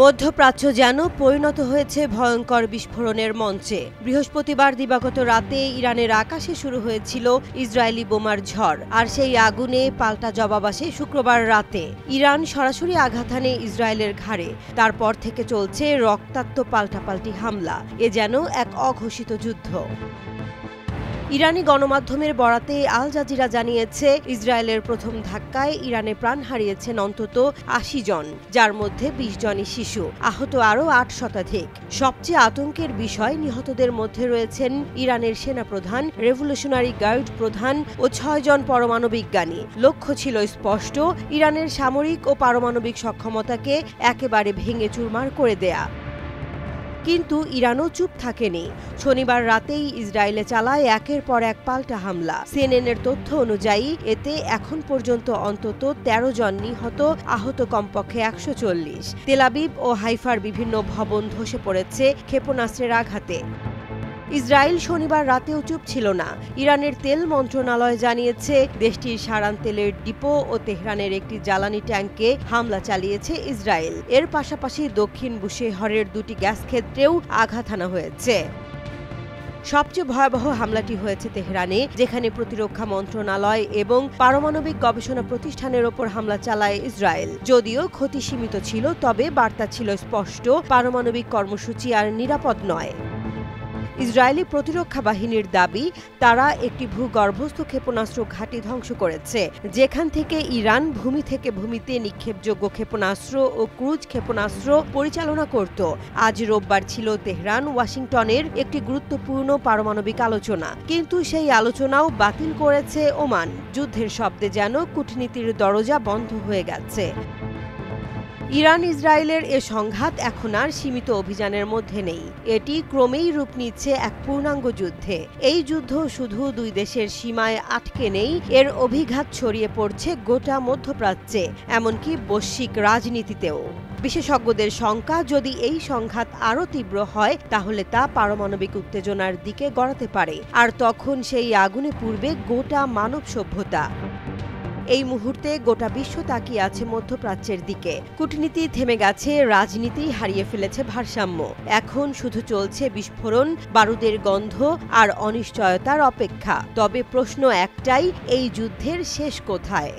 মধ্যপ্রাচ্য যেন পরিণত হয়েছে ভয়ঙ্কর বিস্ফোরণের মঞ্চে। বৃহস্পতিবার দিবাগত রাতে ইরানের আকাশে শুরু হয়েছিল ইসরায়েলি বোমার ঝড়, আর সেই আগুনে পাল্টা জবাব আসে শুক্রবার রাতে। ইরান সরাসরি আঘাত হানে ইসরায়েলের ঘাড়ে। তারপর থেকে চলছে রক্তাক্ত পাল্টাপাল্টি হামলা। এ যেন এক অঘোষিত যুদ্ধ। ইরানি গণমাধ্যমের বরাতে আল জাজিরা জানিয়েছে, ইসরায়েলের প্রথম ধাক্কায় ইরানে প্রাণ হারিয়েছেন অন্তত ৮০ জন, যার মধ্যে ২০ জনই শিশু। আহত আরও ৮ শতাধিক। সবচেয়ে আতঙ্কের বিষয়, নিহতদের মধ্যে রয়েছেন ইরানের সেনাপ্রধান, রেভলিউশনারি গার্ড প্রধান ও ৬ জন পরমাণু বিজ্ঞানী। লক্ষ্য ছিল স্পষ্ট, ইরানের সামরিক ও পারমাণবিক সক্ষমতাকে একেবারে ভেঙে চুরমার করে দেয়া। কিন্তু ইরানও চুপ থাকেনি। শনিবার রাতেই ইসরায়েলে চালায় একের পর এক পাল্টা হামলা। সিএনএনের তথ্য অনুযায়ী এতে এখন পর্যন্ত অন্তত ১৩ জন নিহত, আহত কমপক্ষে ১৪০। তেল আবিব ও হাইফার বিভিন্ন ভবন ধসে পড়েছে ক্ষেপণাস্ত্রের আঘাতে। ইসরায়েল শনিবার রাতেও চুপ ছিল না। ইরানের তেল মন্ত্রণালয় জানিয়েছে, দেশটির সারান তেলের ডিপো ও তেহরানের একটি জ্বালানি ট্যাঙ্কে হামলা চালিয়েছে ইসরায়েল। এর পাশাপাশি দক্ষিণ বুশেহরের ২টি গ্যাস ক্ষেত্রেও আঘাত হানা হয়েছে। সবচেয়ে ভয়াবহ হামলাটি হয়েছে তেহরানে, যেখানে প্রতিরক্ষা মন্ত্রণালয় এবং পারমাণবিক গবেষণা প্রতিষ্ঠানের ওপর হামলা চালায় ইসরায়েল। যদিও ক্ষতি সীমিত ছিল, তবে বার্তা ছিল স্পষ্ট, পারমাণবিক কর্মসূচি আর নিরাপদ নয়। ইসরায়েলি প্রতিরক্ষা বাহিনীর দাবি, তারা একটি ভূগর্ভস্থ ক্ষেপণাস্ত্র ঘাঁটি ধ্বংস করেছে, যেখান থেকে ইরান ভূমি থেকে ভূমিতে নিক্ষেপযোগ্য ক্ষেপণাস্ত্র ও ক্রুজ ক্ষেপণাস্ত্র পরিচালনা করত। আজ রোববার ছিল তেহরান ওয়াশিংটনের একটি গুরুত্বপূর্ণ পারমাণবিক আলোচনা, কিন্তু সেই আলোচনাও বাতিল করেছে ওমান। যুদ্ধের শব্দে যেন কূটনীতির দরজা বন্ধ হয়ে গেছে। ইরান ইসরায়েলের এ সংঘাত এখন আর সীমিত অভিযানের মধ্যে নেই। এটি ক্রমেই রূপ নিচ্ছে এক পূর্ণাঙ্গ যুদ্ধে। এই যুদ্ধ শুধু দুই দেশের সীমায় আটকে নেই, এর অভিঘাত ছড়িয়ে পড়ছে গোটা মধ্যপ্রাচ্যে, এমনকি বৈশ্বিক রাজনীতিতেও। বিশেষজ্ঞদের শঙ্কা, যদি এই সংঘাত আরও তীব্র হয়, তাহলে তা পারমাণবিক উত্তেজনার দিকে গড়াতে পারে, আর তখন সেই আগুনে পুড়বে গোটা মানব সভ্যতা। এই মুহূর্তে গোটা বিশ্ব তাকিয়ে আছে মধ্যপ্রাচ্যের দিকে। কূটনীতি থেমে গেছে, রাজনীতি হারিয়ে ফেলেছে ভারসাম্য। এখন শুধু চলছে বিস্ফোরণ, বারুদের গন্ধ আর অনিশ্চয়তার অপেক্ষা। তবে প্রশ্ন একটাই, এই যুদ্ধের শেষ কোথায়?